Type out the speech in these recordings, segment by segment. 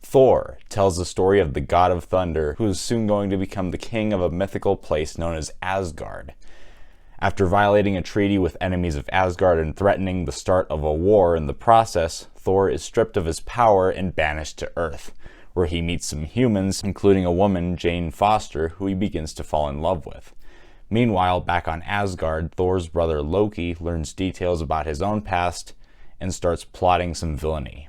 Thor tells the story of the god of thunder who is soon going to become the king of a mythical place known as Asgard. After violating a treaty with enemies of Asgard and threatening the start of a war in the process, Thor is stripped of his power and banished to Earth, where he meets some humans, including a woman, Jane Foster, who he begins to fall in love with. Meanwhile, back on Asgard, Thor's brother Loki learns details about his own past and starts plotting some villainy.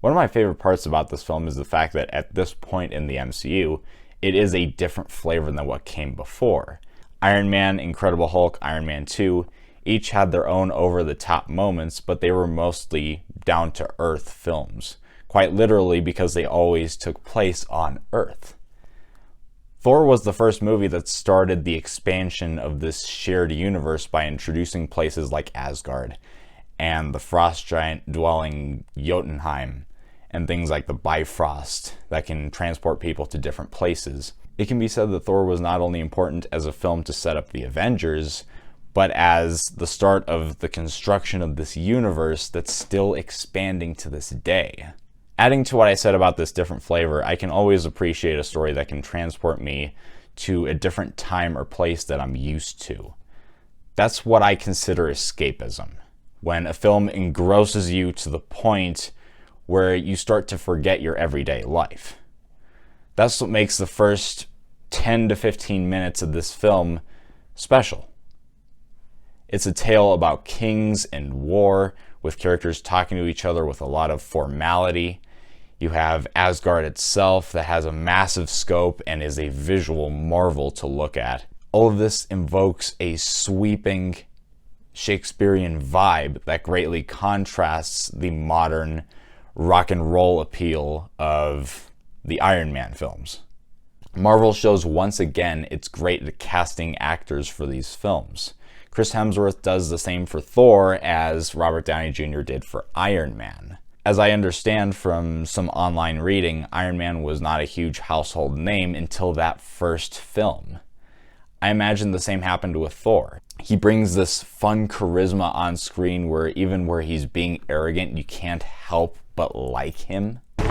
One of my favorite parts about this film is the fact that at this point in the MCU, it is a different flavor than what came before. Iron Man, Incredible Hulk, Iron Man 2 each had their own over-the-top moments, but they were mostly down-to-earth films, quite literally because they always took place on Earth. Thor was the first movie that started the expansion of this shared universe by introducing places like Asgard and the frost giant dwelling Jotunheim and things like the Bifrost that can transport people to different places. It can be said that Thor was not only important as a film to set up the Avengers, but as the start of the construction of this universe that's still expanding to this day. Adding to what I said about this different flavor, I can always appreciate a story that can transport me to a different time or place that I'm used to. That's what I consider escapism. When a film engrosses you to the point where you start to forget your everyday life. That's what makes the first 10 to 15 minutes of this film special. It's a tale about kings and war, with characters talking to each other with a lot of formality. You have Asgard itself that has a massive scope and is a visual marvel to look at. All of this invokes a sweeping Shakespearean vibe that greatly contrasts the modern rock and roll appeal of the Iron Man films. Marvel shows once again it's great at casting actors for these films. Chris Hemsworth does the same for Thor as Robert Downey Jr. did for Iron Man. As I understand from some online reading, Iron Man was not a huge household name until that first film. I imagine the same happened with Thor. He brings this fun charisma on screen where even where he's being arrogant, you can't help but like him. At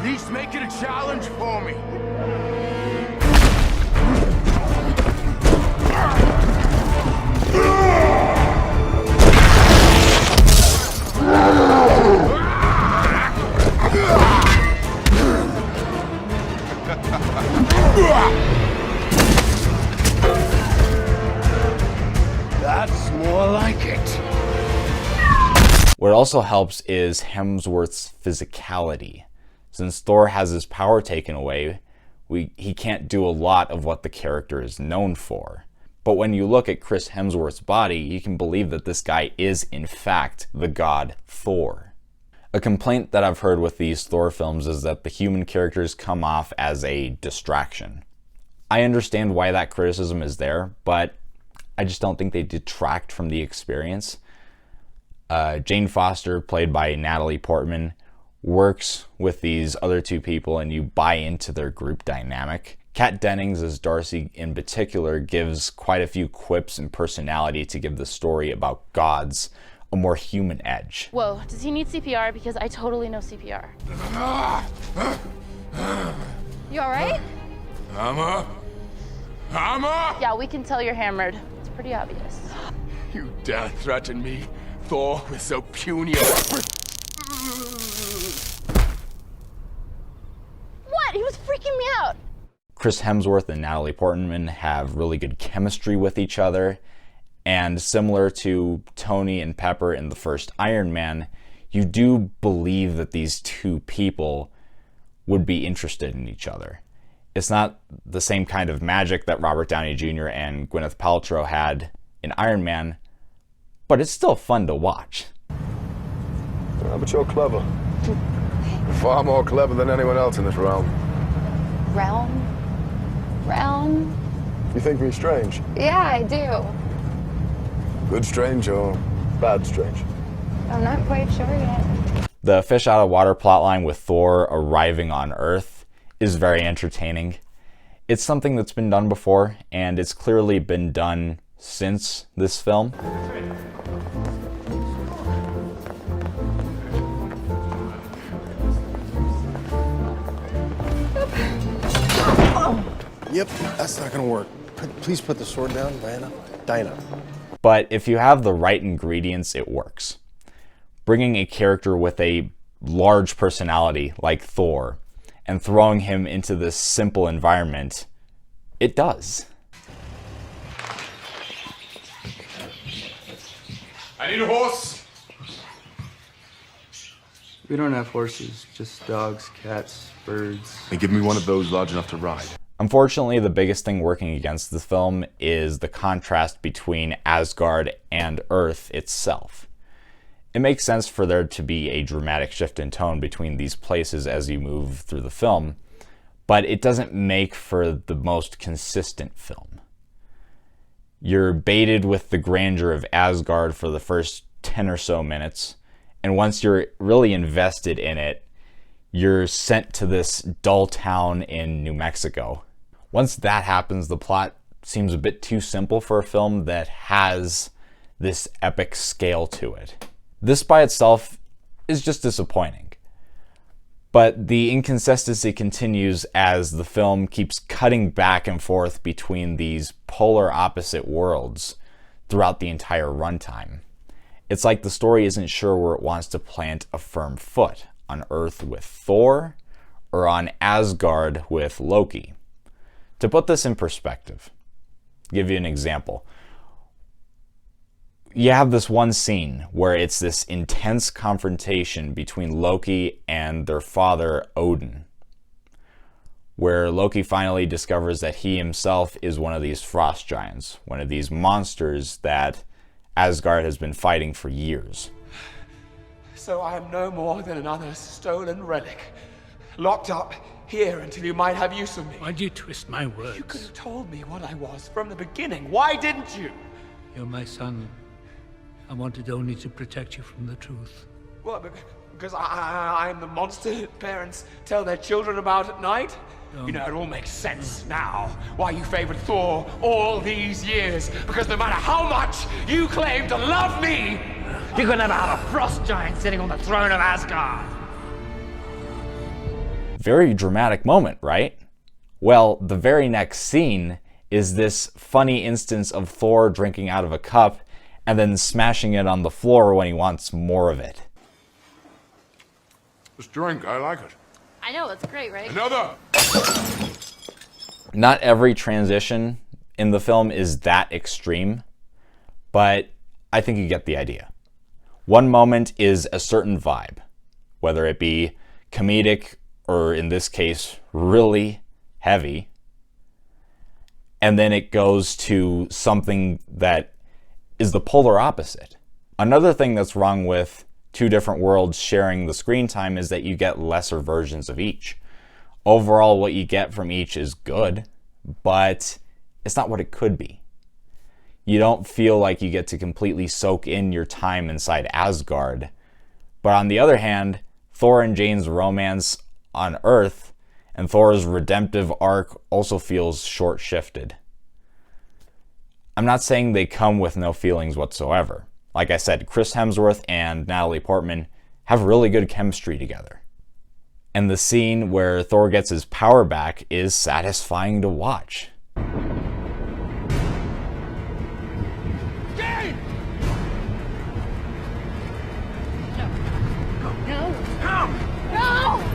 least make it a challenge for me. That's more like it. What also helps is Hemsworth's physicality. Since Thor has his power taken away, he can't do a lot of what the character is known for. But when you look at Chris Hemsworth's body, you can believe that this guy is in fact the god Thor. A complaint that I've heard with these Thor films is that the human characters come off as a distraction. I understand why that criticism is there, but I just don't think they detract from the experience. Jane Foster, played by Natalie Portman, works with these other two people and you buy into their group dynamic. Kat Dennings as Darcy in particular gives quite a few quips and personality to give the story about gods a more human edge. Whoa, does he need CPR? Because I totally know CPR. You all right? Hammer? Hammer? Yeah, we can tell you're hammered. It's pretty obvious. You dare threaten me, Thor, with so puny a weapon? What? He was freaking me out. Chris Hemsworth and Natalie Portman have really good chemistry with each other, and similar to Tony and Pepper in the first Iron Man, you do believe that these two people would be interested in each other. It's not the same kind of magic that Robert Downey Jr. and Gwyneth Paltrow had in Iron Man, but it's still fun to watch. But you're clever. Far more clever than anyone else in this realm. Realm? You think me strange? Yeah, I do. Good strange or bad strange? I'm not quite sure yet. The fish out of water plotline with Thor arriving on Earth is very entertaining. It's something that's been done before, and it's clearly been done since this film. Yep, that's not gonna work. Please put the sword down, Diana. Diana. But if you have the right ingredients, it works. Bringing a character with a large personality like Thor and throwing him into this simple environment, it does. I need a horse. We don't have horses, just dogs, cats, birds. And give me one of those large enough to ride. Unfortunately, the biggest thing working against the film is the contrast between Asgard and Earth itself. It makes sense for there to be a dramatic shift in tone between these places as you move through the film, but it doesn't make for the most consistent film. You're baited with the grandeur of Asgard for the first 10 or so minutes, and once you're really invested in it, you're sent to this dull town in New Mexico. Once that happens, the plot seems a bit too simple for a film that has this epic scale to it. This by itself is just disappointing. But the inconsistency continues as the film keeps cutting back and forth between these polar opposite worlds throughout the entire runtime. It's like the story isn't sure where it wants to plant a firm foot, on Earth with Thor or on Asgard with Loki. To put this in perspective, give you an example. You have this one scene where it's this intense confrontation between Loki and their father, Odin, where Loki finally discovers that he himself is one of these frost giants, one of these monsters that Asgard has been fighting for years. So I am no more than another stolen relic, locked up here until you might have use of me. Why'd you twist my words? You could have told me what I was from the beginning. Why didn't you? You're my son. I wanted only to protect you from the truth. Well, because I'm the monster parents tell their children about at night? You know, it all makes sense now why you favored Thor all these years. Because no matter how much you claim to love me, you could never have a frost giant sitting on the throne of Asgard. Very dramatic moment, right? Well, the very next scene is this funny instance of Thor drinking out of a cup and then smashing it on the floor when he wants more of it. This drink, I like it. I know, it's great, right? Another! Not every transition in the film is that extreme, but I think you get the idea. One moment is a certain vibe, whether it be comedic or in this case, really heavy. And then it goes to something that is the polar opposite. Another thing that's wrong with two different worlds sharing the screen time is that you get lesser versions of each. Overall, what you get from each is good, but it's not what it could be. You don't feel like you get to completely soak in your time inside Asgard. But on the other hand, Thor and Jane's romance on Earth and Thor's redemptive arc also feels short-shifted. I'm not saying they come with no feelings whatsoever. Like I said, Chris Hemsworth and Natalie Portman have really good chemistry together. And the scene where Thor gets his power back is satisfying to watch. Jane! No. Come! No!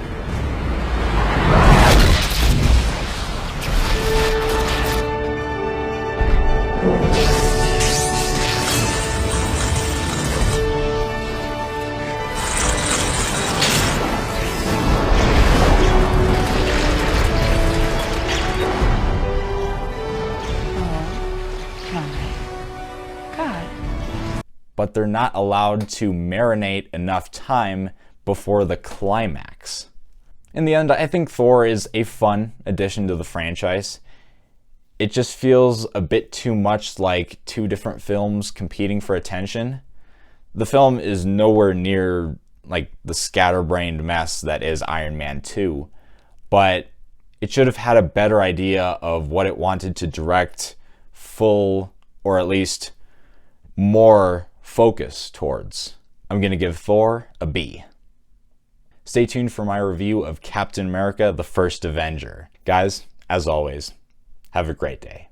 But they're not allowed to marinate enough time before the climax. In the end, I think Thor is a fun addition to the franchise. It just feels a bit too much like two different films competing for attention. The film is nowhere near like the scatterbrained mess that is Iron Man 2, but it should have had a better idea of what it wanted to direct full, or at least more focus towards. I'm going to give Thor a B. Stay tuned for my review of Captain America: The First Avenger. Guys, as always, Have a great day.